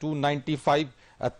295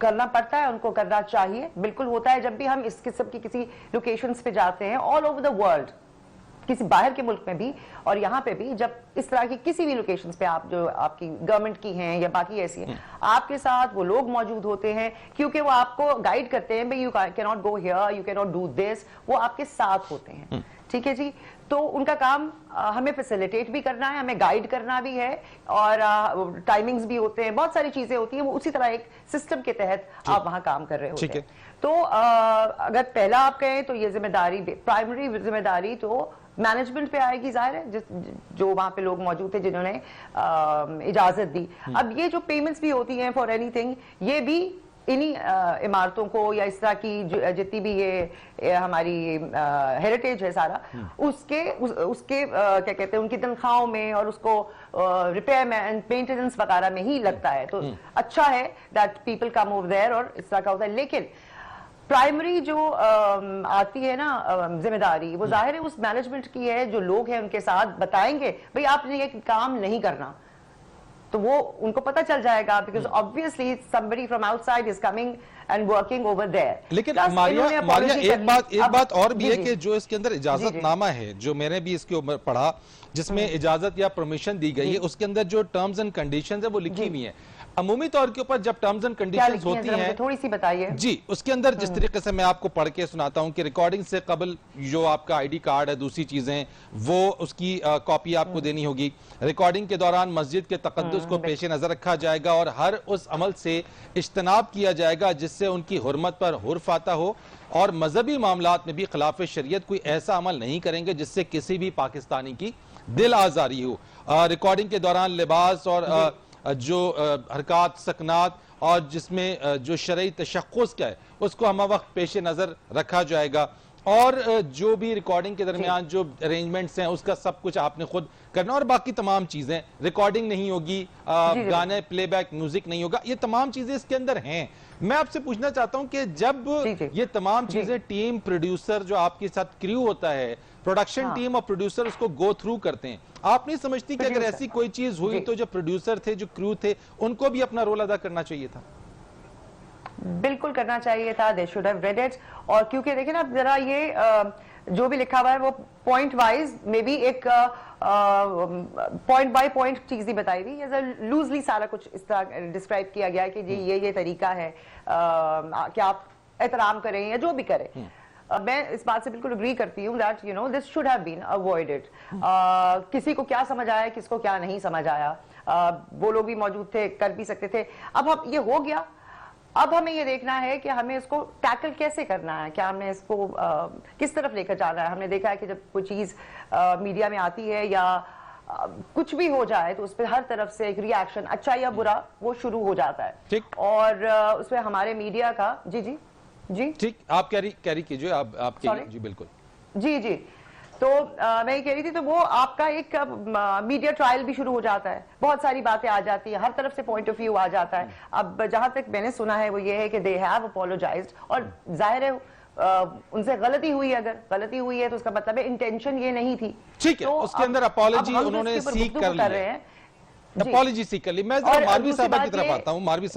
کرنا پڑتا ہے, ان کو کرنا چاہیے, بالکل ہوتا ہے. جب بھی ہم اس قسم کی کسی لوکیشنز پہ جاتے ہیں آل اوور دا ورلڈ, کسی باہر کے ملک میں بھی اور یہاں پہ بھی, جب اس طرح کی کسی بھی لوکیشنز پہ آپ جو آپ کی گورنمنٹ کی ہیں یا باقی ایسی ہیں, آپ کے ساتھ وہ لوگ موجود ہوتے ہیں کیونکہ وہ آپ کو گائیڈ کرتے ہیں, بھئی یو کی ناٹ گو ہیئر, یو کی ناٹ ڈو دس, وہ آپ کے ساتھ ہوتے ہیں. ٹھیک ہے جی, تو ان کا کام ہمیں فیسیلیٹیٹ بھی کرنا ہے, ہمیں گائیڈ کرنا بھی ہے, اور ٹائمنگز بھی ہوتے ہیں, بہت ساری چیزیں ہوتی ہیں, وہ اسی طرح ایک سسٹم کے تحت آپ وہاں کام کر رہے ہوتے ہیں. تو اگر پہلا آپ کہیں تو یہ ذمہ داری, پرائمری ذمہ داری تو مینجمنٹ پہ آئے گی, ظاہر ہے, جو وہاں پہ لوگ موجود تھے جنہوں نے اجازت دی. اب یہ جو پیمنٹس بھی ہوتی ہیں فار اینی تھنگ, یہ بھی انہی عمارتوں کو یا اس طرح کی جتنی بھی یہ ہماری ہیریٹیج ہے سارا, اس کے کیا کہتے ہیں, ان کی تنخواہوں میں اور اس کو ریپیئر مینٹیننس وغیرہ میں ہی لگتا ہے. تو اچھا ہے that people come over there اور اس طرح کا ہوتا ہے. لیکن پرائمری جو آتی ہے نا ذمہ داری, وہ ظاہر ہے اس مینجمنٹ کی ہے, جو لوگ ہیں ان کے ساتھ بتائیں گے بھئی آپ نے یہ کام نہیں کرنا, تو وہ ان کو پتہ چل جائے گا, because obviously somebody from outside is coming and working over there. لیکن ماریا ایک بات اور بھی ہے کہ جو اس کے اندر اجازت نامہ ہے, جو میں نے بھی اس کے اوپر پڑھا, جس میں اجازت یا پرمیشن دی گئی ہے, اس کے اندر جو ٹرمز اینڈ کنڈیشنز ہیں وہ لکھی ہوئی ہیں. عمومی طور کے اوپر جب ٹرمز اینڈ کنڈیشنز ہوتی ہیں, تھوڑی سی بتائیے جی, اس کے اندر جس طریقے سے میں آپ کو پڑھ کے سناتا ہوں کہ ریکارڈنگ سے قبل جو آپ کا آئی ڈی کارڈ ہے, دوسری چیزیں, وہ اس کی کاپی آپ کو دینی ہوگی. ریکارڈنگ کے دوران مسجد کے تقدس کو پیش نظر رکھا جائے گا اور ہر اس عمل سے اجتناب کیا جائے گا جس سے ان کی حرمت پر حرف آتا ہو, اور مذہبی معاملات میں بھی خلاف شریعت کوئی ایسا عمل نہیں کریں گے جس سے کسی بھی پاکستانی کی دل آزاری ہو. ریکارڈنگ کے دوران لباس اور جو حرکات سکنات اور جس میں جو شرعی تشخص کا ہے اس کو ہمہ وقت پیش نظر رکھا جائے گا, اور جو بھی ریکارڈنگ کے درمیان جو ارینجمنٹس ہیں اس کا سب کچھ آپ نے خود کرنا, اور باقی تمام چیزیں, ریکارڈنگ نہیں ہوگی, گانے پلے بیک میوزک نہیں ہوگا, یہ تمام چیزیں اس کے اندر ہیں. میں آپ سے پوچھنا چاہتا ہوں کہ جب یہ تمام چیزیں ٹیم, پروڈیوسر جو آپ کے ساتھ کریو ہوتا ہے, پروڈکشن ٹیم اور پروڈیوسر اس کو گو تھرو کرتے ہیں, آپ نہیں سمجھتی کہ اگر ایسی کوئی چیز ہوئی تو جو پروڈیوسر تھے, جو کریو تھے, ان کو بھی اپنا رول ادا کرنا چاہیے تھا؟ بالکل کرنا چاہیے تھا, they should have read it. اور کیونکہ دیکھیں نا ذرا یہ جو بھی لکھا ہوا ہے وہ پوائنٹ وائز میں بھی ایک پوائنٹ بائی پوائنٹ چیز ہی بتائی ہوئی ہے, لوزلی سارا کچھ اس طرح ڈسکرائب کیا گیا ہے کہ جی یہ طریقہ ہے کہ آپ احترام کریں یا جو بھی کریں. میں اس بات سے بالکل اگری کرتی ہوں that you know this should have been avoided. کسی کو کیا سمجھ آیا, کس کو کیا نہیں سمجھ آیا, وہ لوگ بھی موجود تھے, کر بھی سکتے تھے. اب یہ ہو گیا, اب ہمیں یہ دیکھنا ہے کہ ہمیں اس کو ٹیکل کیسے کرنا ہے, کیا ہمیں اس کو کس طرف لے کر جانا ہے. ہم نے دیکھا ہے کہ جب کوئی چیز میڈیا میں آتی ہے یا کچھ بھی ہو جائے تو اس پہ ہر طرف سے ایک ری ایکشن, اچھا یا برا, وہ شروع ہو جاتا ہے, اور اس پہ ہمارے میڈیا کا جی ٹھیک, آپ کیری کیجئے, آپ کے جی بالکل جی. تو میں یہ کہہ رہی تھی, تو وہ آپ کا ایک میڈیا ٹرائل بھی شروع ہو جاتا ہے, بہت ساری باتیں آ جاتی ہیں, ہر طرف سے پوائنٹ آف ویو آ جاتا ہے. اب جہاں تک میں نے سنا ہے وہ یہ ہے کہ they have apologized, اور ظاہر ہے ان سے غلطی ہوئی, اگر غلطی ہوئی ہے تو اس کا مطلب ہے انٹینشن یہ نہیں تھی. ٹھیک ہے, اس کے اندر اپالوجی انہوں نے سیکھ کر لی ہے, اپالوجی سیکھ کر لی. میں ذرا ماروی صاحبہ کی طرف آتا ہوں. ماروی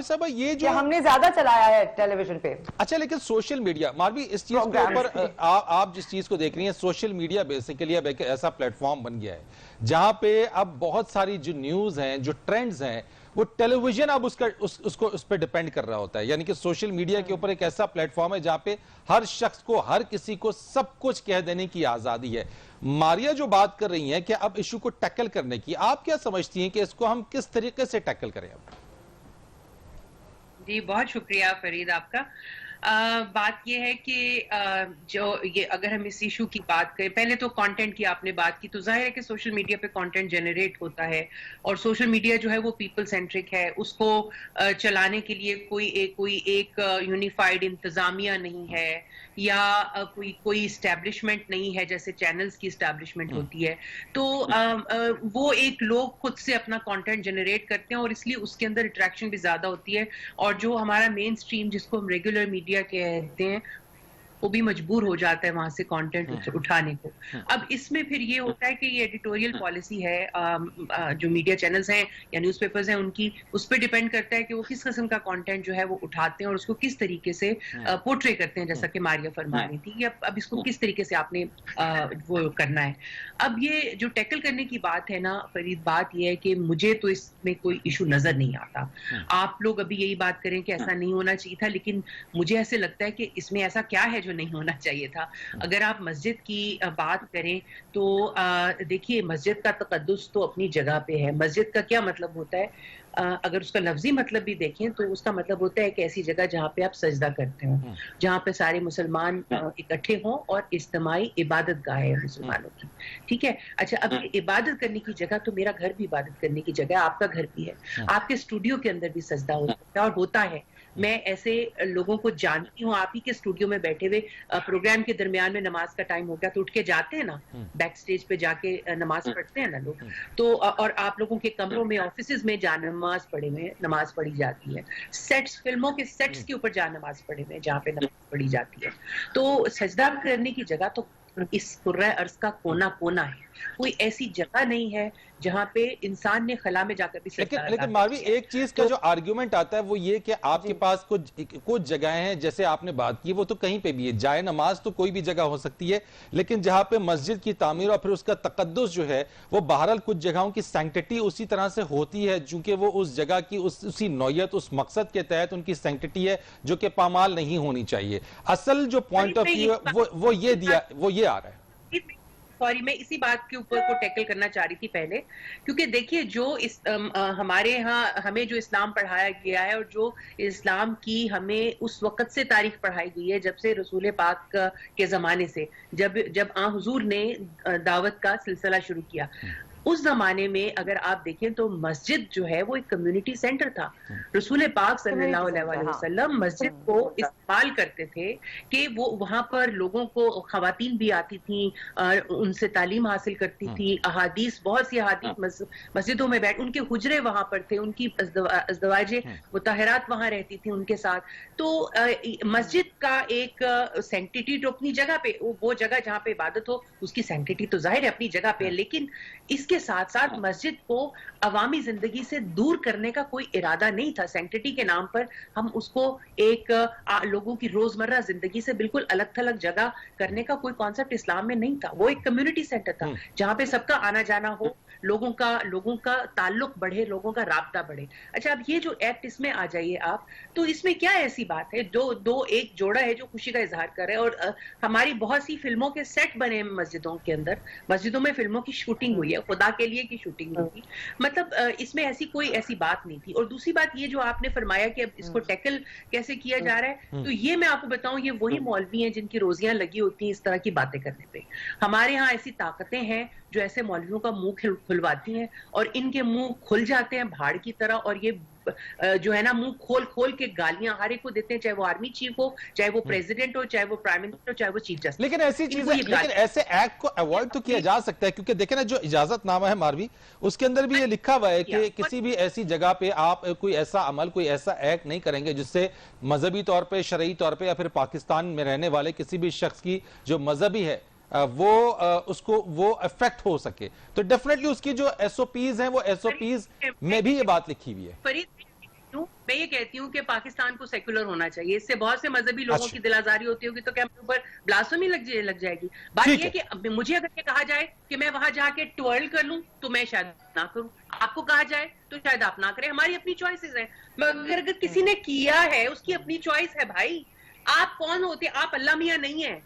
صاحبہ, یہ جو ہم نے زیادہ چلایا ہے ٹیلی ویژن پہ. اچھا, لیکن سوشل میڈیا, ماروی اس چیز کے اوپر آپ جس چیز کو دیکھ رہی ہیں, سوشل میڈیا بیسیکلی اب ایک ایسا پلیٹ فارم بن گیا ہے جہاں پہ اب بہت ساری جو نیوز ہیں, جو ٹرینڈز ہیں, وہ ٹیلی ویژن اب اس پہ ڈیپینڈ کر رہا ہوتا ہے. یعنی کہ سوشل میڈیا کے اوپر ایک ایسا پلیٹ فارم ہے جہاں پہ ہر شخص کو, ہر کسی کو سب کچھ کہہ دینے کی آزادی ہے. ماریا جو بات کر رہی ہیں کہ اب ایشو کو ٹیکل کرنے کی, آپ کیا سمجھتی ہیں کہ اس کو ہم کس طریقے سے ٹیکل کریں؟ اب جی بہت شکریہ فرید آپ کا. بات یہ ہے کہ جو یہ اگر ہم اس ایشو کی بات کریں, پہلے تو کانٹینٹ کی آپ نے بات کی, تو ظاہر ہے کہ سوشل میڈیا پہ کانٹینٹ جنریٹ ہوتا ہے, اور سوشل میڈیا جو ہے وہ پیپل سینٹرک ہے. اس کو چلانے کے لیے کوئی ایک یونیفائڈ انتظامیہ نہیں ہے, یا کوئی اسٹیبلشمنٹ نہیں ہے جیسے چینلز کی اسٹیبلشمنٹ ہوتی ہے. تو وہ ایک لوگ خود سے اپنا کانٹینٹ جنریٹ کرتے ہیں, اور اس لیے اس کے اندر اٹریکشن بھی زیادہ ہوتی ہے. اور جو ہمارا مین اسٹریم جس کو ہم ریگولر میڈیا کہتے ہیں, وہ بھی مجبور ہو جاتا ہے وہاں سے کنٹینٹ اٹھانے کو. اب اس میں پھر یہ ہوتا ہے کہ یہ ایڈیٹوریل پالیسی ہے جو میڈیا چینلز ہیں یا نیوز پیپرز ہیں ان کی, اس پہ ڈیپینڈ کرتا ہے کہ وہ کس قسم کا کنٹینٹ جو ہے وہ اٹھاتے ہیں اور اس کو کس طریقے سے پورٹری کرتے ہیں, جیسا کہ ماریا فرما رہی تھی کہ اب اس کو کس طریقے سے آپ نے وہ کرنا ہے. اب یہ جو ٹیکل کرنے کی بات ہے نا فرید, بات یہ ہے کہ مجھے تو اس میں کوئی ایشو نظر نہیں آتا. آپ لوگ ابھی یہی بات کریں کہ ایسا نہیں ہونا چاہیے تھا, لیکن مجھے ایسے لگتا ہے کہ اس میں ایسا کیا ہے جو نہیں ہونا چاہیے تھا. اگر آپ مسجد کی بات کریں تو دیکھیے مسجد کا تقدس تو اپنی جگہ پہ ہے. مسجد کا کیا مطلب ہوتا ہے, اگر اس کا لفظی مطلب بھی دیکھیں تو اس کا مطلب ہوتا ہے ایک ایسی جگہ جہاں پہ آپ سجدہ کرتے ہوں, جہاں پہ سارے مسلمان اکٹھے ہوں اور اجتماعی عبادت گاہ ہے مسلمانوں کی. ٹھیک ہے, اچھا اب عبادت کرنے کی جگہ تو میرا گھر بھی عبادت کرنے کی جگہ ہے, آپ کا گھر بھی ہے, آپ کے اسٹوڈیو کے اندر بھی سجدہ ہوتا ہے اور ہوتا ہے. میں ایسے لوگوں کو جانتی ہوں, آپ ہی کے اسٹوڈیو میں بیٹھے ہوئے پروگرام کے درمیان میں نماز کا ٹائم ہو گیا تو اٹھ کے جاتے ہیں نا, بیک سٹیج پہ جا کے نماز پڑھتے ہیں نا لوگ. تو اور آپ لوگوں کے کمروں میں آفیسز میں جا نماز پڑھے ہوئے, نماز پڑھی جاتی ہے. سیٹس, فلموں کے سیٹس کے اوپر جا نماز پڑھے ہوئے جہاں پہ نماز پڑھی جاتی ہے. تو سجدہ کرنے کی جگہ تو اس قرۂ ارض کا کونا کونا ہے, کوئی ایسی جگہ نہیں ہے جہاں پہ انسان نے خلا میں جا کر بھی سجدہ. لیکن ماروی ایک چیز کا جو آرگیومنٹ آتا ہے وہ یہ کہ آپ کے پاس کچھ جگہیں ہیں جیسے آپ نے بات کی, وہ تو کہیں پہ بھی ہے, جائے نماز تو کوئی بھی جگہ ہو سکتی ہے, لیکن جہاں پہ مسجد کی تعمیر اور پھر اس کا تقدس جو ہے وہ بہرحال کچھ جگہوں کی سینکٹیٹی اسی طرح سے ہوتی ہے چونکہ وہ اس جگہ کی اسی نوعیت اس مقصد کے تحت ان کی سینکٹیٹی ہے جو کہ پامال نہیں ہونی چاہیے. اصل جو پوائنٹ آف ویو ہے وہ یہ آ رہا ہے. سوری, میں اسی بات کے اوپر کو ٹیکل کرنا چاہ رہی تھی پہلے, کیونکہ دیکھیے جو ہمارے ہاں ہمیں جو اسلام پڑھایا گیا ہے اور جو اسلام کی ہمیں اس وقت سے تاریخ پڑھائی گئی ہے جب سے رسول پاک کے زمانے سے, جب حضور نے دعوت کا سلسلہ شروع کیا, اس زمانے میں اگر آپ دیکھیں تو مسجد جو ہے وہ ایک کمیونٹی سینٹر تھا. رسول پاک صلی اللہ علیہ وسلم مسجد کو استعمال کرتے تھے کہ وہ وہاں پر لوگوں کو, خواتین بھی آتی تھیں, ان سے تعلیم حاصل کرتی تھی, احادیث, بہت سی احادیث مسجدوں میں بیٹھ, ان کے حجرے وہاں پر تھے, ان کی ازدواج مطہرات وہاں رہتی تھی ان کے ساتھ. تو مسجد کا ایک سینکٹیٹی تو اپنی جگہ پہ, وہ جگہ جہاں پہ عبادت ہو اس کی سینکٹیٹی تو ظاہر ہے اپنی جگہ پہ, لیکن اس کے ساتھ ساتھ مسجد کو عوامی زندگی سے دور کرنے کا کوئی ارادہ نہیں تھا. سینکٹیٹی کے نام پر ہم اس کو ایک لوگوں کی روزمرہ زندگی سے بالکل الگ تھلگ جگہ کرنے کا کوئی کانسیپٹ اسلام میں نہیں تھا. وہ ایک کمیونٹی سینٹر تھا جہاں پہ سب کا آنا جانا ہو, لوگوں کا تعلق بڑھے, لوگوں کا رابطہ بڑھے. اچھا اب یہ جو ایکٹ اس میں آ جائیے آپ, تو اس میں کیا ایسی بات ہے, ایک جوڑا ہے جو خوشی کا اظہار کر رہے ہیں, اور ہماری بہت سی فلموں کے سیٹ بنے ہیں مسجدوں کے اندر, مسجدوں میں فلموں کی شوٹنگ ہوئی ہے, خدا کے لیے کی شوٹنگ ہوئی, مطلب اس میں کوئی ایسی بات نہیں تھی. اور دوسری بات یہ جو آپ نے فرمایا کہ اب اس کو ٹیکل کیسے کیا جا رہا ہے, تو یہ میں آپ کو بتاؤں, یہ وہی مولوی ہیں جن کی روزیاں لگی ہوتی ہیں اس طرح کی باتیں کرنے پہ. ہمارے ہاں ایسی طاقتیں ہیں جو ایسے مولویوں کا منہ کھلواتی ہیں اور ان کے منہ کھل جاتے ہیں بھاڑ کی طرح, اور یہ جو ہے نا منہ کھول کے گالیاں ہر ایک کو دیتے ہیں, چاہے وہ آرمی چیف ہو, چاہے وہ پریزیڈنٹ ہو, چاہے وہ پرائم منسٹر ہو, چاہے وہ چیف جسٹس. لیکن ایسی چیزیں, لیکن ایسے ایکٹ کو ایوائڈ تو کیا جا سکتا ہے, کیونکہ دیکھیں نا جو اجازت نامہ ہے ماروی, اس کے اندر بھی یہ لکھا ہوا ہے کہ کسی بھی ایسی جگہ پہ آپ کوئی ایسا عمل, کوئی ایسا ایکٹ نہیں کریں گے جس سے مذہبی طور پہ, شرعی طور پہ یا پھر پاکستان میں رہنے والے کسی بھی شخص کی جو مذہبی ہے وہ افیکٹ ہو سکے. تو ڈیفینیٹلی اس کی جو ایس او پیز ہیں وہ ایس او پیز میں بھی یہ بات لکھی ہوئی ہے. میں یہ کہتی ہوں کہ پاکستان کو سیکولر ہونا چاہیے, اس سے بہت سے مذہبی لوگوں کی دل آزاری ہوتی ہوگی, تو کیا میرے اوپر بلاسفیمی لگ جائے گی. بات یہ ہے کہ مجھے اگر یہ کہا جائے کہ میں وہاں جا کے ٹوئرل کر لوں تو میں شاید نہ کروں, آپ کو کہا جائے تو شاید آپ نہ کریں, ہماری اپنی چوائسز ہیں. مگر اگر کسی نے کیا ہے اس کی اپنی چوائس ہے بھائی. آپ کون ہوتے, آپ اللہ میاں نہیں ہیں,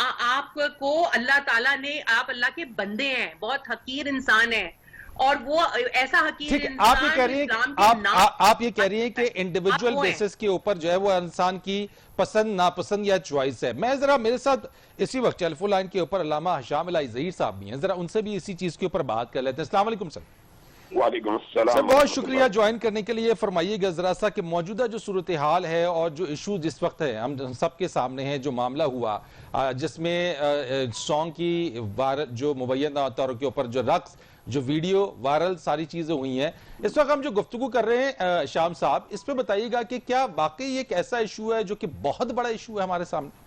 آپ کو اللہ تعالیٰ نے, آپ اللہ کے بندے ہیں, بہت حقیر انسان ہیں, اور وہ ایسا حقیر انسان, آپ یہ کہہ رہی ہیں کہ انڈیویجول بیسس کے اوپر جو ہے وہ انسان کی پسند ناپسند یا چوائس ہے. میں ذرا, میرے ساتھ اسی وقت ٹیلیفون لائن کے اوپر علامہ حشام الہی ظہیر صاحب بھی ہیں, ذرا ان سے بھی اسی چیز کے اوپر بات کر لیتے ہیں. السلام علیکم سر. وعلیکم السلام سر, بہت شکریہ جوائن کرنے کے لیے. فرمائیے گا ذرا سا کہ موجودہ جو صورتحال ہے اور جو ایشو جس وقت ہے ہم سب کے سامنے ہے, جو معاملہ ہوا جس میں سانگ کی جو مبینہ طور کے اوپر جو رقص, جو ویڈیو وائرل, ساری چیزیں ہوئی ہیں, اس وقت ہم جو گفتگو کر رہے ہیں شام صاحب, اس پہ بتائیے گا کہ کیا واقعی ایک ایسا ایشو ہے جو کہ بہت بڑا ایشو ہے ہمارے سامنے؟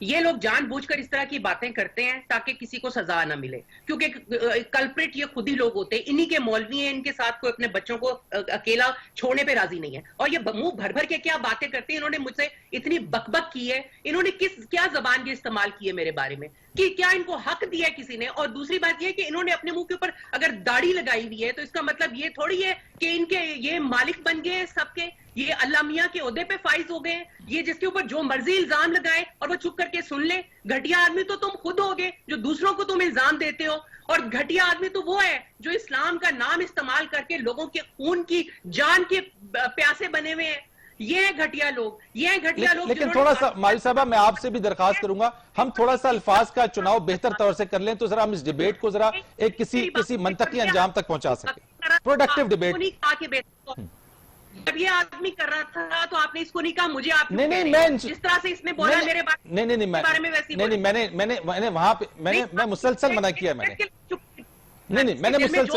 یہ لوگ جان بوجھ کر اس طرح کی باتیں کرتے ہیں تاکہ کسی کو سزا نہ ملے، کیونکہ کلپریٹ یہ خود ہی لوگ ہوتے ہیں، انہی کے مولوی ہیں، ان کے ساتھ کوئی اپنے بچوں کو اکیلا چھوڑنے پہ راضی نہیں ہے، اور یہ منہ بھر بھر کے کیا باتیں کرتے ہیں. انہوں نے مجھ سے اتنی بک بک کی ہے، انہوں نے کیا زبان یہ استعمال کی ہے میرے بارے میں، کہ کیا ان کو حق دیا ہے کسی نے. اور دوسری بات یہ کہ انہوں نے اپنے منہ کے اوپر اگر داڑھی لگائی ہوئی ہے تو اس کا مطلب یہ تھوڑی ہے کہ ان کے یہ مالک بن گئے سب کے، یہ اللہ میاں کے عہدے پہ فائز ہو گئے ہیں، یہ جس کے اوپر جو مرضی الزام لگائے اور وہ چپ کر کے سن لے. گھٹیا آدمی تو تم خود ہوگے جو دوسروں کو تم الزام دیتے ہو، اور گھٹیا آدمی تو وہ ہے جو اسلام کا نام استعمال کر کے لوگوں کے خون کی جان کے پیاسے بنے ہوئے ہیں. یہ ہیں گھٹیا لوگ، یہ ہیں گھٹیا لوگ. لیکن تھوڑا سا ماوی صاحبہ میں آپ سے بھی درخواست کروں گا ہم تھوڑا سا الفاظ کا چناؤ بہتر طور سے کر لیں تو ذرا ہم اس ڈیبیٹ کو ذرا ایک کسی منطقی انجام تک پہنچا سکیں. Productive debate. جب یہ آدمی کر رہا تھا تو آپ نے اس کو نہیں کہا مجھے آپ نہیں میں جس طرح سے اس نے بولا میرے بارے میں ویسی میں نے وہاں پہ میں مسلسل منع کیا میں نے میں نے مسلسل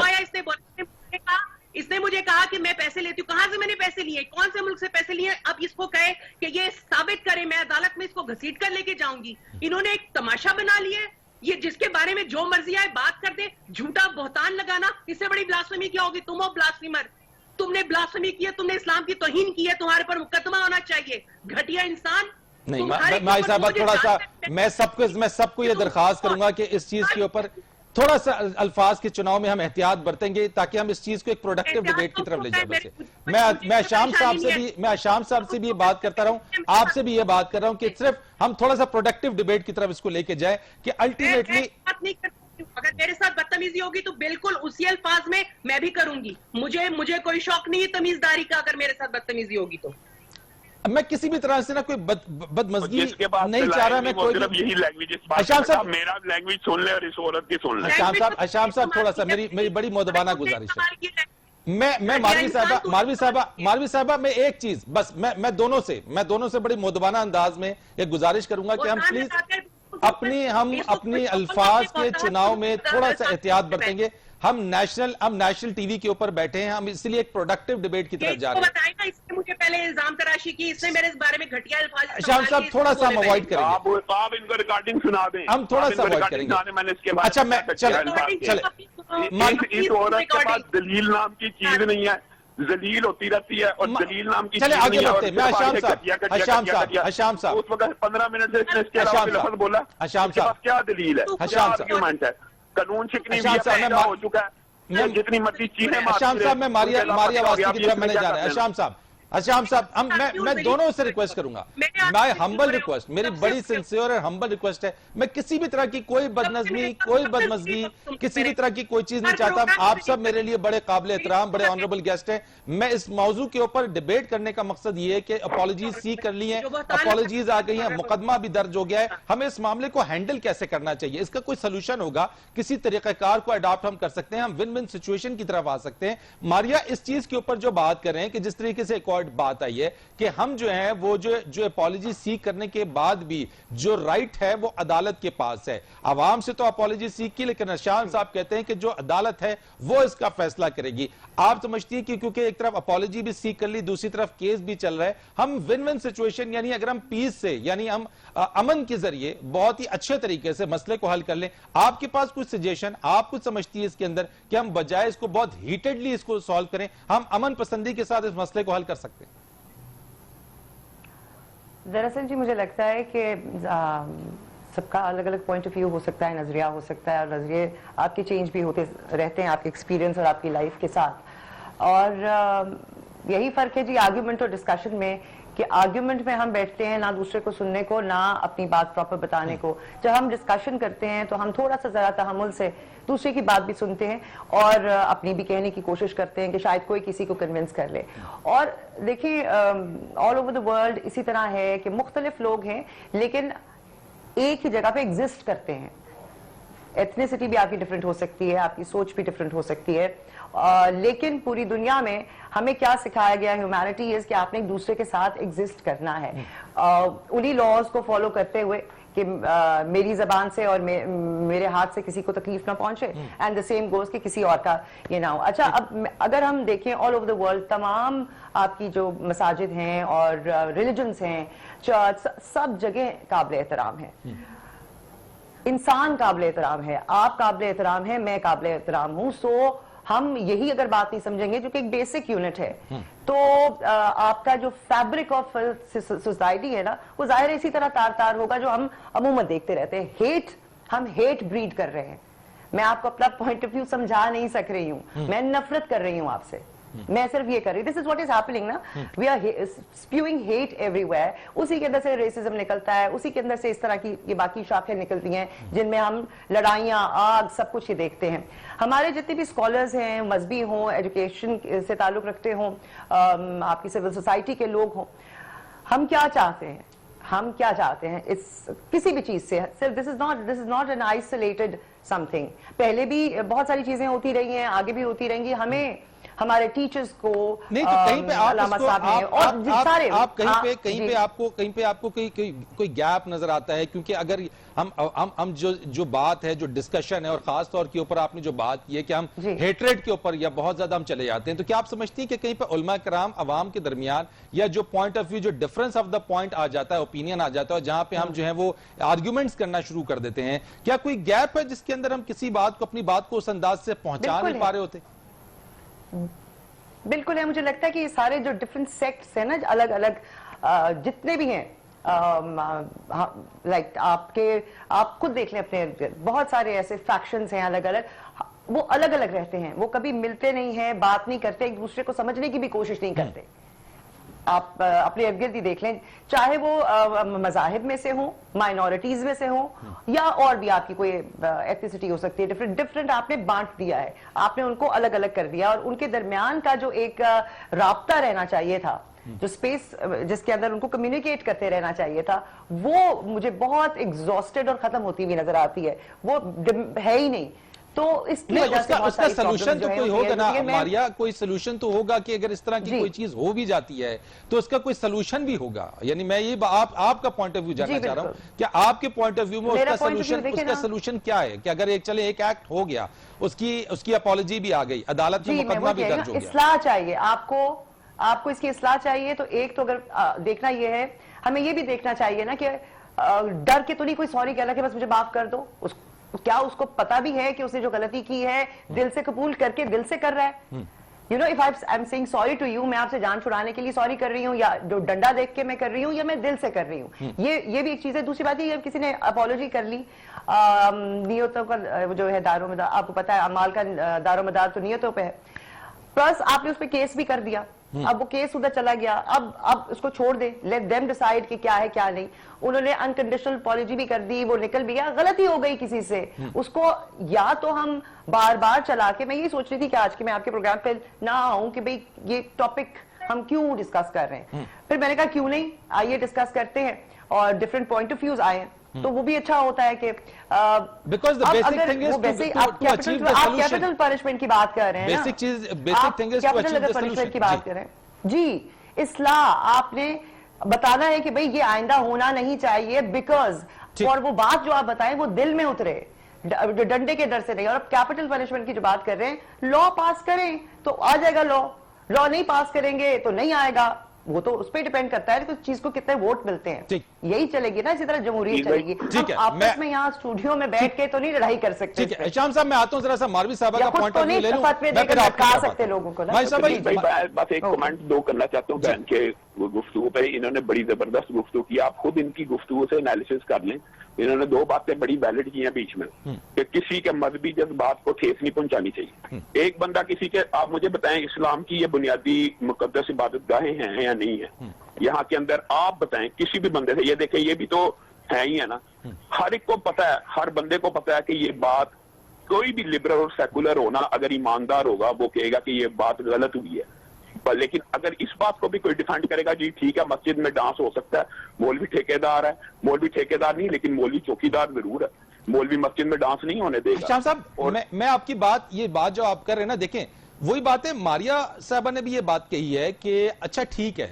اس نے مجھے کہا کہ میں پیسے لیتی ہوں. کہاں سے میں نے پیسے لیے، کون سے ملک سے پیسے لیے؟ اب اس کو کہے کہ یہ ثابت کرے، میں عدالت میں اس کو گھسیٹ کر لے کے جاؤں گی. انہوں نے ایک تماشا بنا لیا ہے، یہ جس کے بارے میں جو مرضی آئے بات کر دے. جھوٹا بہتان لگانا، اس سے بڑی بلاسفیمی کیا ہوگی؟ تم ہو بلاسفیمر، تم نے بلاسفیمی کی ہے، تم نے اسلام کی توہین کی ہے، تمہارے پر مقدمہ ہونا چاہیے. گھٹیا انسان. نہیں مائی صاحبہ تھوڑا سا میں سب کو یہ درخواست کروں گا کہ اس چیز کے اوپر تھوڑا سا الفاظ کے چناؤ میں ہم احتیاط برتیں گے تاکہ ہم اس چیز کو ایک پروڈکٹیو ڈیبیٹ کی طرف لے جائیں. میں شام صاحب سے بھی یہ بات کرتا رہا ہوں، آپ سے بھی یہ بات کر رہا ہوں کہ صرف ہم تھوڑا سا پروڈکٹیو ڈیبیٹ کی طرف اس کو لے کے جائیں کہ الٹیمیٹلی اگر میرے ساتھ بدتمیزی ہوگی تو بالکل اسی الفاظ میں بھی کروں گی. مجھے کوئی شوق نہیں ہے تمیزداری کا اگر میرے ساتھ بدتمیزی ہوگی تو. میں کسی بھی طرح سے نہ کوئی بدمزگی نہیں چاہ رہا. میں کوئی یہی لینگویج اشام صاحب میرا لینگویج سن لے اور اس عورت کی سن لے. اشام صاحب تھوڑا سا میری بڑی مؤدبانہ گزارش ہے. میں ماروی صاحبہ میں ایک چیز بس میں دونوں سے بڑی مؤدبانہ انداز میں ایک گزارش کروں گا کہ ہم پلیز اپنی الفاظ کے چناؤ میں تھوڑا سا احتیاط برتیں گے. ہم نیشنل ٹی وی کے اوپر بیٹھے ہیں، ہم اس لیے ایک پروڈکٹیو ڈیبیٹ کی طرف جا رہے ہیں. بتائیں گا اس نے مجھے پہلے الزام تراشی کی، اس نے میرے بارے میں گھٹیا الفاظ. شام صاحب تھوڑا سا ہم اوائڈ کریں گے، آپ ان کو ریکارڈنگ سنا دیں. ہم تھوڑا سا اوائڈ کریں گے. اچھا میں چلے اس عورت کے پاس دلیل نام کی چیز نہیں ہے، ذلیل ہوتی رہتی ہے اور دلیل نام کی چیز آگے بڑھتے ہیں. میں اشام صاحب اس وقت 15 منٹ سے اس کے علاوہ لفظ بولا. اشام صاحب کیا دلیل ہے، کیا آرگیومنٹ ہے؟ قانون شکنی ہو چکا ہے، جتنی مرضی چیزیں. اشام صاحب میں ماریا واسطی کی طرف میں نہیں جا رہا. اشام صاحب میں دونوں سے ریکویسٹ کروں گا، میں ہمبل ریکویسٹ، میری بڑی سنسیئر اور ہمبل ریکویسٹ ہے. میں کسی بھی طرح کی کوئی بدنظمی، کوئی بدمزگی، کسی بھی طرح کی کوئی چیز نہیں چاہتا. آپ سب میرے لیے بڑے قابل احترام، بڑے آنریبل گیسٹ ہیں. میں اس موضوع کے اوپر ڈیبیٹ کرنے کا مقصد یہ ہے کہ اپالوجیز سیکھ کر لی ہیں، اپالوجیز آ گئی ہیں، مقدمہ بھی درج ہو گیا ہے. ہمیں اس معاملے کو ہینڈل کیسے کرنا چاہیے، اس کا کوئی سلوشن ہوگا، کسی طریقہ کار کو اڈاپٹ ہم کر سکتے ہیں، ہم ون ون سچویشن کی طرف آ سکتے ہیں. ماریا اس چیز کے اوپر جو بات کر رہے ہیں کہ جس طریقے سے ایک اور بات آئی ہے کہ ہم جو ہیں وہ جو اپالوجی سیکھ کرنے کے بعد بھی جو رائٹ ہے وہ عدالت کے پاس ہے. عوام سے تو اپالوجی سیکھ کی، لیکن اشام صاحب کہتے ہیں کہ جو عدالت ہے وہ اس کا فیصلہ کرے گی. آپ سمجھتی ہیں کہ کیونکہ ایک طرف اپالوجی بھی سیکھ کر لی، دوسری طرف کیس بھی چل رہا ہے، ہم ون ون سچویشن یعنی اگر ہم پیس سے یعنی ہم امن کے ذریعے بہت ہی اچھے طریقے سے مسئلے کو حل کر لیں. آپ کے پاس کچھ سجیشن، آپ کچھ سمجھتی ہے اس کے اندر کہ ہم بجائے اس کو بہت ہیٹڈلی اس کو سالو کریں، ہم امن پسندی کے ساتھ اس مسئلے کو حل کر سکتے ہیں؟ دراصل جی مجھے لگتا ہے کہ سب کا الگ الگ پوائنٹ آف ویو ہو سکتا ہے، نظریہ ہو سکتا ہے، اور نظریے آپ کے چینج بھی ہوتے رہتے ہیں آپ کے ایکسپیرینس اور آپ کی لائف کے ساتھ. اور یہی فرق ہے جی آرگیومنٹ اور ڈسکشن میں کہ آرگیومنٹ میں ہم بیٹھتے ہیں نہ دوسرے کو سننے کو، نہ اپنی بات پراپر بتانے کو. جب ہم ڈسکشن کرتے ہیں تو ہم تھوڑا سا ذرا تحمل سے دوسرے کی بات بھی سنتے ہیں اور اپنی بھی کہنے کی کوشش کرتے ہیں کہ شاید کوئی کسی کو کنونس کر لے. اور دیکھیے آل اوور دا ورلڈ اسی طرح ہے کہ مختلف لوگ ہیں لیکن ایک ہی جگہ پہ ایگزسٹ کرتے ہیں. ایتھنیسٹی بھی آپ کی ڈفرینٹ ہو سکتی ہے، آپ کی سوچ بھی ڈفرینٹ ہو سکتی ہے، لیکن پوری دنیا میں ہمیں کیا سکھایا گیا ہے، ہیومینٹی از کہ آپ نے ایک دوسرے کے ساتھ ایگزسٹ کرنا ہے انہی لاز کو فالو کرتے ہوئے. کہ میری زبان سے اور میرے ہاتھ سے کسی کو تکلیف نہ پہنچے, اینڈ دا سیم گوز کہ کسی اور کا یہ نہ ہو. اچھا, اب اگر ہم دیکھیں آل اوور دا ورلڈ تمام آپ کی جو مساجد ہیں اور ریلیجنز ہیں, چرچ, سب جگہ قابل احترام ہے. انسان قابل احترام ہے, آپ قابل احترام ہیں, میں قابل احترام ہوں. سو ہم یہی اگر بات نہیں سمجھیں گے جو کہ ایک بیسک یونٹ ہے, تو آپ کا جو فیبرک آف سوسائٹی ہے نا, وہ ظاہر اسی طرح تار تار ہوگا جو ہم عموماً دیکھتے رہتے ہیں. ہم ہیٹ بریڈ کر رہے ہیں. میں آپ کو اپنا پوائنٹ آف ویو سمجھا نہیں سک رہی ہوں, میں نفرت کر رہی ہوں آپ سے, میں صرف یہ کر رہی ہوں. دس از واٹ از ہیپننگ نا, we are spewing hate everywhere. اسی کے اندر سے ریسزم نکلتا ہے, اسی کے اندر سے اس طرح کی یہ باقی شاخیں نکلتی ہیں جن میں ہم لڑائیاں, آگ, سب کچھ یہ دیکھتے ہیں. ہمارے جتنے بھی اسکالرز ہیں, مذہبی ہوں, ایجوکیشن سے تعلق رکھتے ہوں, آپ کی سول سوسائٹی کے لوگ ہوں, ہم کیا چاہتے ہیں, ہم کیا چاہتے ہیں اس کسی بھی چیز سے, صرف this is not an isolated something. پہلے بھی بہت ساری چیزیں ہوتی رہی ہیں, آگے بھی ہوتی رہیں گی. ہمیں ہمارے ٹیچرز کو نہیں تو کہیں پہ علامہ صاحب ہیں اور سارے آپ کہیں پہ آپ کو کوئی گیپ نظر آتا ہے, کیونکہ اگر ہم جو بات ہے, جو ڈسکشن ہے, اور خاص طور کے اوپر آپ نے جو بات کی ہے کہ ہم ہیٹریڈ کے اوپر یا بہت زیادہ ہم چلے جاتے ہیں, تو کیا آپ سمجھتی ہیں کہ کہیں پہ علماء کرام عوام کے درمیان یا جو پوائنٹ آف ویو, جو ڈفرنس آف دا پوائنٹ آ جاتا ہے, اوپینین آ جاتا ہے, اور جہاں پہ ہم جو ہیں وہ آرگیومنٹس کرنا شروع کر دیتے ہیں, کیا کوئی گیپ ہے جس کے اندر ہم کسی بات کو, اپنی بات کو اس انداز سے پہنچا نہیں پا رہے ہوتے؟ بالکل ہے. مجھے لگتا ہے کہ یہ سارے جو ڈفرنٹ سیکٹس ہیں نا, الگ الگ جتنے بھی ہیں, لائک آپ خود دیکھ لیں اپنے بہت سارے ایسے فیکشنز ہیں الگ الگ, وہ الگ الگ رہتے ہیں, وہ کبھی ملتے نہیں ہیں, بات نہیں کرتے, ایک دوسرے کو سمجھنے کی بھی کوشش نہیں کرتے. آپ اپنے ارد گرد ہی دیکھ لیں, چاہے وہ مذاہب میں سے ہوں, مائنورٹیز میں سے ہوں, یا اور بھی آپ کی کوئی ایتھنیسٹی ہو سکتی ہے, ڈفرنٹ آپ نے بانٹ دیا ہے, آپ نے ان کو الگ الگ کر دیا, اور ان کے درمیان کا جو ایک رابطہ رہنا چاہیے تھا, جو سپیس جس کے اندر ان کو کمیونیکیٹ کرتے رہنا چاہیے تھا, وہ مجھے بہت ایگزاسٹڈ اور ختم ہوتی ہوئی نظر آتی ہے. وہ ہے ہی نہیں. تو اس کی وجہ سے اس کا سلوشن تو کوئی ہوگا نا ماریا, کوئی سلوشن تو ہوگا کہ اگر اس طرح کی کوئی چیز ہو بھی جاتی ہے تو اس کا کوئی سلوشن بھی ہوگا. یعنی میں یہ آپ کا پوائنٹ آف ویو جاننا چاہ رہا ہوں کہ آپ کے پوائنٹ آف ویو میں اس کا سلوشن کیا ہے, کہ اگر چلے ایک ایکٹ ہو گیا, اس کی اپالوجی بھی آ گئی, عدالت میں مقدمہ بھی درج ہو گیا, اصلاح چاہیے آپ کو اس کی اصلاح چاہیے. تو ایک تو اگر دیکھنا یہ ہے, ہمیں یہ بھی دیکھنا چاہیے نا کہ ڈر کے تو نہیں کوئی سوری کہہ رہا کہ بس مجھے معاف کر دو. کیا اس کو پتا بھی ہے کہ اس نے جو غلطی کی ہے دل سے قبول کر کے دل سے کر رہا ہے؟ You know, if I am seeing sorry to you, میں آپ سے جان چھڑانے کے لیے سوری کر رہی ہوں, یا جو ڈنڈا دیکھ کے میں کر رہی ہوں, یا میں دل سے کر رہی ہوں, یہ بھی ایک چیز ہے. دوسری بات یہ, کسی نے اپالوجی کر لی, نیتوں کا جو ہے دار و مدار, آپ کو پتا ہے اعمال کا دار و مدار تو نیتوں پہ ہے, پلس آپ نے اس پہ کیس بھی کر دیا. اب وہ کیس ادھر چلا گیا, اب اس کو چھوڑ دیں, لیٹ دیم ڈیسائیڈ کہ کیا ہے کیا نہیں. انہوں نے انکنڈیشنل اپالوجی بھی کر دی, وہ نکل بھی گیا, غلطی ہو گئی کسی سے, اس کو یا تو ہم بار بار چلا کے, میں یہ سوچ رہی تھی کہ آج کے میں آپ کے پروگرام پہ نہ آؤں کہ بھئی یہ ٹاپک ہم کیوں ڈسکس کر رہے ہیں. پھر میں نے کہا کیوں نہیں, آئیے ڈسکس کرتے ہیں, اور ڈفرنٹ پوائنٹ آف ویوز آئے ہیں, تو وہ بھی اچھا ہوتا ہے کہ آپ کیپٹل پنشمنٹ کی بات کر رہے ہیں, کیپٹل پنشمنٹ کی بات کر رہے ہیں جی. اصلاح آپ نے بتانا ہے کہ بھئی یہ آئندہ ہونا نہیں چاہیے, بیکاز اور وہ بات جو آپ بتائیں وہ دل میں اترے, ڈنڈے کے ڈر سے نہیں. اور اب کیپٹل پنشمنٹ کی جو بات کر رہے ہیں, لا پاس کریں تو آ جائے گا لا نہیں پاس کریں گے تو نہیں آئے گا. وہ تو اس پہ ڈیپینڈ کرتا ہے کہ اس چیز کو کتنے ووٹ ملتے ہیں, یہی چلے گی نا. اسی طرح جمہوریت چلے گی. آپس میں یہاں اسٹوڈیو میں بیٹھ کے تو نہیں لڑائی کر سکتے. شام صاحب میں آتا ہوں ذرا سا ماروی صاحبہ کا پوائنٹ آف ویو لے لوں, میں پھر آپ کہا سکتے لوگوں کو. بس ایک کمنٹ دو کرنا چاہتا ہوں بہن کے گفتگو پہ. انہوں نے بڑی زبردست گفتگو کی, آپ خود ان کی گفتگو سے انالیسس کر لیں. انہوں نے دو باتیں بڑی ویلڈ کی ہیں بیچ میں, کہ کسی کے مذہبی جذبات کو ٹھیس نہیں پہنچانی چاہیے. ایک بندہ کسی کے, آپ مجھے بتائیں اسلام کی یہ بنیادی مقدس عبادت گاہیں ہیں یا نہیں ہیں یہاں کے اندر, آپ بتائیں کسی بھی بندے سے. یہ دیکھیں یہ بھی تو ہے ہی ہے نا, ہر ایک کو پتا ہے, ہر بندے کو پتا ہے کہ یہ بات, کوئی بھی لبرل اور سیکولر ہونا اگر ایماندار ہوگا وہ کہے گا کہ یہ بات غلط ہوئی ہے. لیکن اگر اس بات کو بھی کوئی ڈیفینڈ کرے گا, جی ٹھیک ہے مسجد میں ڈانس ہو سکتا ہے, مولوی ٹھیکیدار ہے, مولوی ٹھیکیدار نہیں لیکن مولوی چوکیدار ضرور ہے, مولوی مسجد میں ڈانس نہیں ہونے دے گا. شام صاحب میں آپ کی بات, یہ بات جو آپ کر رہے ہیں نا, دیکھیں وہی بات ہے, ماریا صاحبہ نے بھی یہ بات کہی ہے کہ اچھا ٹھیک ہے,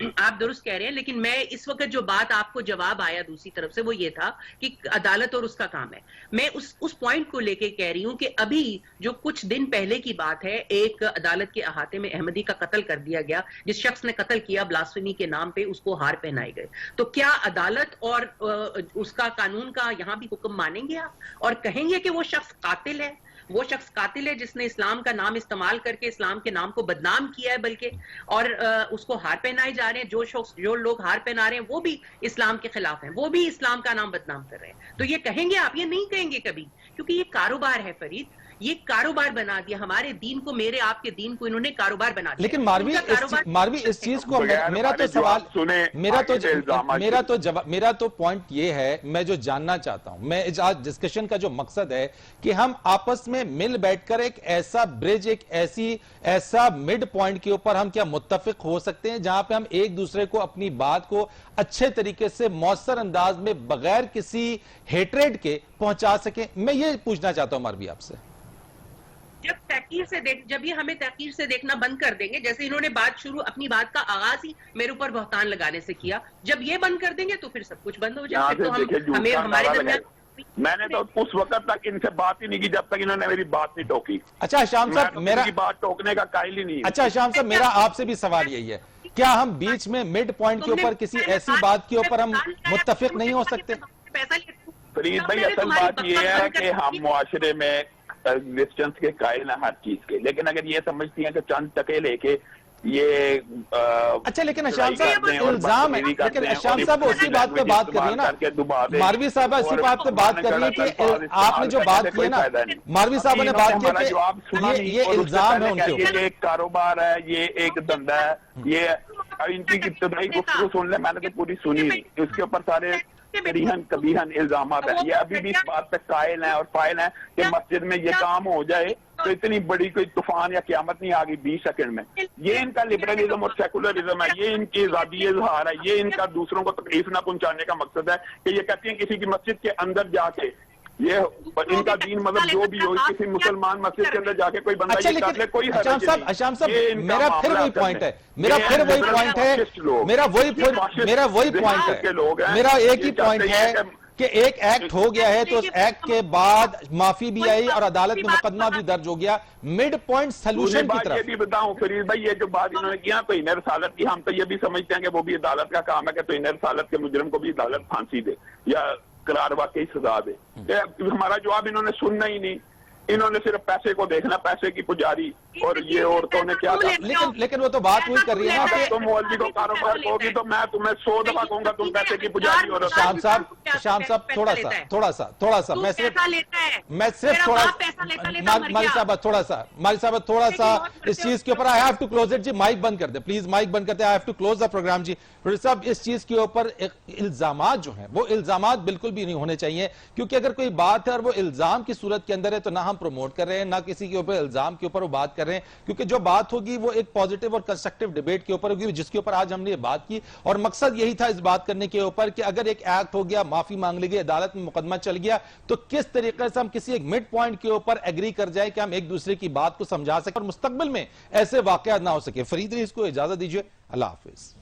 آپ درست کہہ رہے ہیں، لیکن میں اس وقت جو بات آپ کو جواب آیا دوسری طرف سے وہ یہ تھا کہ عدالت اور اس کا کام ہے. میں اس پوائنٹ کو لے کے کہہ رہی ہوں کہ ابھی جو کچھ دن پہلے کی بات ہے، ایک عدالت کے احاطے میں احمدی کا قتل کر دیا گیا. جس شخص نے قتل کیا بلاسفیمی کے نام پہ اس کو ہار پہنائے گئے. تو کیا عدالت اور اس کا قانون کا یہاں بھی حکم مانیں گے آپ اور کہیں گے کہ وہ شخص قاتل ہے؟ وہ شخص قاتل ہے جس نے اسلام کا نام استعمال کر کے اسلام کے نام کو بدنام کیا ہے بلکہ، اور اس کو ہار پہنائے جا رہے ہیں. جو لوگ ہار پہنا رہے ہیں وہ بھی اسلام کے خلاف ہیں، وہ بھی اسلام کا نام بدنام کر رہے ہیں. تو یہ کہیں گے آپ؟ یہ نہیں کہیں گے کبھی، کیونکہ یہ کاروبار ہے فرید. یہ کاروبار بنا دیا ہمارے دین کو، میرے آپ کے دین کو انہوں نے کاروبار بنا دیا. لیکن ماروی اس چیز کو میرا تو سوال، میرا تو پوائنٹ یہ ہے، میں جو جاننا چاہتا ہوں، میں آج ڈسکشن کا جو مقصد ہے کہ ہم آپس میں مل بیٹھ کر ایک ایسا برج، ایک ایسا مڈ پوائنٹ کے اوپر ہم کیا متفق ہو سکتے ہیں جہاں پہ ہم ایک دوسرے کو اپنی بات کو اچھے طریقے سے مؤثر انداز میں بغیر کسی ہیٹریڈ کے پہنچا سکیں. میں یہ پوچھنا چاہتا ہوں ماروی آپ سے. جب یہ ہمیں تحقیر سے دیکھنا بند کر دیں گے، جیسے انہوں نے اپنی بات کا آغاز ہی میرے اوپر بہتان لگانے سے کیا، جب یہ بند کر دیں گے تو پھر سب کچھ بند ہو جائے. ہمارے درمیان میں نے تو اس وقت تک ان سے بات ہی نہیں کی جب تک انہوں نے میری بات نہیں ٹوکی. اچھا شام صاحب، میرا بات ٹوکنے کا قائل ہی نہیں. اچھا شام صاحب، میرا آپ سے بھی سوال یہی ہے، کیا ہم بیچ میں مڈ پوائنٹ کے اوپر کسی ایسی بات کے اوپر ہم متفق نہیں ہو سکتے؟ فرید بھائی، اصل بات یہ ہے کہ ہم معاشرے میں ایگزسٹنس کے قائل ہیں ہر چیز کے، لیکن اگر یہ سمجھتی ہیں کہ چند ٹکے لے کے یہ اچھا، لیکن اشام صاحب الزام ہے، لیکن اشام صاحب اسی بات پہ بات کر رہی ہے نا، ماروی صاحبہ اسی بات پہ بات کر رہی ہے کہ آپ نے جو بات کی ہے نا، ماروی صاحب نے بات کی کہ یہ الزام ہے ان کے اوپر. یہ ایک کاروبار ہے، یہ ایک دھندا ہے. یہ ان کی ابتدائی گفتگو سن لیں، میں نے تو پوری سنی نہیں، اس کے اوپر سارے کبیہن الزامات ہیں. یہ ابھی بھی اس بات پہ قائل ہیں اور فائل ہیں کہ مسجد میں یہ کام ہو جائے تو اتنی بڑی کوئی طوفان یا قیامت نہیں آگی 20 سیکنڈ میں. یہ ان کا لبرلزم اور سیکولرزم ہے، یہ ان کی آزادی اظہار ہے، یہ ان کا دوسروں کو تکلیف نہ پہنچانے کا مقصد ہے کہ یہ کہتی ہیں کسی کی مسجد کے اندر جا کے یہ ان کا دین مطلب جو بھی ہو، کسی مسلمان مسجد کے اندر جا کے کوئی بندہ یہ کر لے، کوئی حرج نہیں. اشام صاحب، میرا پھر وہی پوائنٹ ہے، میرا ایک ہی پوائنٹ ہے کہ ایک ایکٹ ہو گیا ہے تو اس ایکٹ کے بعد معافی بھی آئی اور عدالت میں مقدمہ بھی درج ہو گیا، مڈ پوائنٹ سلوشن کی طرف. یہ بھی بتاؤں فرید بھائی، یہ جو بات انہوں نے کیا تو انہیں رسالت کی، ہم تو یہ بھی سمجھتے ہیں کہ وہ بھی عدالت کا کام ہے کہ تو انہیں رسالت کے مجرم کو بھی عدالت پھانسی دے یا قرار واقعی سزا دے. ہمارا جواب انہوں نے سننا ہی نہیں، انہوں نے صرف پیسے کو دیکھنا، پیسے کی پجاری، اور یہ عورتوں نے کیا کہا. لیکن وہ تو بات وہی کر رہی ہے نا کہ تم مولوی کو کاروبار ہوگی تو میں تمہیں 100 دفعہ کہوں گا تم پیسے کی پجاری ہو. شام صاحب تھوڑا سا میں صرف تھوڑا سا اس چیز کے اوپر I have to close it جی. مائک بند کر دیں پلیز، مائک بند کرتے I have to close the program جی. پروڈیوسر صاحب، اس چیز کے اوپر الزامات جو ہیں وہ الزامات بالکل بھی نہیں ہونے چاہیے، کیونکہ اگر کوئی بات ہے اور وہ الزام کی صورت کے اندر ہے تو نہ ہم پروموٹ کر رہے ہیں، نہ کسی کے اوپر الزام کے اوپر وہ بات کر رہے ہیں، کیونکہ جو بات ہوگی وہ ایک پازیٹیو اور کنسٹرکٹیو ڈیبیٹ کے اوپر ہوگی، جس کے اوپر آج ہم نے یہ بات کی. اور مقصد یہی تھا اس بات کرنے کے اوپر کہ اگر ایک ایکٹ ہو گیا، معافی مانگ لی گئی، عدالت میں مقدمہ چل گیا، تو کس طریقے سے ہم کسی ایک مڈ پوائنٹ کے اوپر ایگری کر جائیں کہ ہم ایک دوسرے کی بات کو سمجھا سکیں اور مستقبل میں ایسے واقعات نہ ہو سکے. فرید ریز کو اجازت دیجیے، اللہ حافظ.